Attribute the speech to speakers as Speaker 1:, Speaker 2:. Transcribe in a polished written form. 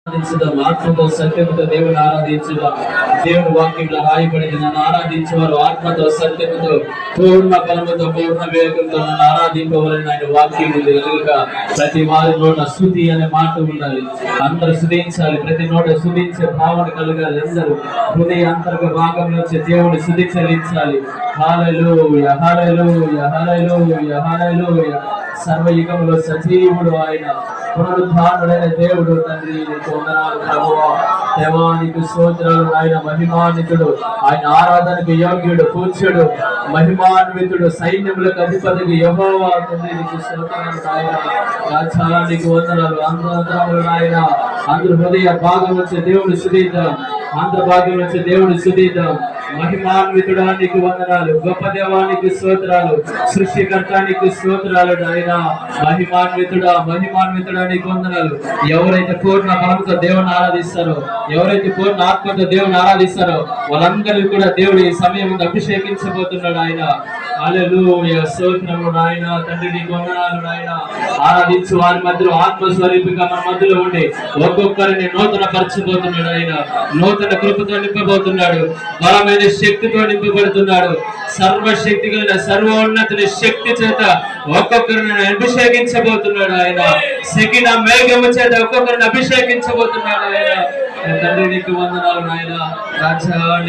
Speaker 1: ఆరాధించుదాం. ఆత్మతో సత్యముతో దేవుని ఆరాధించుదాం. దేవుని వాక్యంలో రాయబడింది, నన్ను ఆరాధించేవారు ఆత్మతో సత్యముతో పూర్ణ బలముతో పూర్ణ వివేకంతో నన్ను ఆరాధింపవాలని ఆయన వాక్యం ఉంది కనుక ప్రతి వారి నోట స్తుతి అనే మాట ఉండాలి. అందరూ స్తుతించాలి. ప్రతి నోట స్తుతించే భావన కలగాలి. అందరూ హృదయ అంతర్గ భాగం నుంచి దేవుని స్తుతి చెల్లించాలి. హల్లెలూయా హల్లెలూయా హల్లెలూయా హల్లెలూయా. సర్వయుగంలో సజీవుడు ఆయన, పునరుద్ధానుడైన దేవుడు. తండ్రి నీకు వందనాలు ప్రభువా. దేవానికి స్తోత్రాలు. ఆయన మహిమాన్వితుడు, ఆయన ఆరాధనకు యోగ్యుడు, పూజ్యుడు, మహిమాన్వితుడు, సైన్యములకు అధిపతికి యెహోవా. తండ్రి నీకు స్తోత్రాలు నాయన. రాజానికి వందనాలు. అందరములు నాయన. అందరు హృదయ భాగం వచ్చే దేవుని స్తుతిద్దాం. ఆంధ్ర భాగ్యం వచ్చే దేవుని స్తుతిద్దాం. మహిమాన్వితుడానికి వందనాలు. గొప్ప దేవానికి స్తోత్రాలు. సృష్టికర్తానికి స్తోత్రాలు నాయన. మహిమాన్వితుడానికి వందనాలు. ఎవరైతే పూర్ణ బలంతో దేవుని ఆరాధిస్తారో, ఎవరైతే పూర్ణ ఆత్మతో దేవుని ఆరాధిస్తారో వాళ్ళందరూ కూడా దేవుడు ఈ సమయం అభిషేకించబోతున్నాడు ఆయన. హల్లెలూయా. స్తోత్రము నాయన. తండ్రి నీకు వందనాలు నాయన. ఆరాధించు వారి మధ్యలో ఆత్మస్వరూపిగా మన మధ్యలో ఉండి ఒక్కొక్కరిని నూతన పరచబోతున్నాడు ఆయన. నూతన కృపతో నింపబోతున్నాడు. బలమైన శక్తితో నింపబడుతున్నాడు. సర్వశక్తి కలిగిన సర్వోన్నతుని శక్తి చేత ఒక్కొక్కరిని అభిషేకించబోతున్నాడు ఆయన. సెకిన మేఘము చేత ఒక్కొక్కరిని అభిషేకించబోతున్నాడు ఆయన. తండ్రి నీకు వందనాలు నాయన. రాజా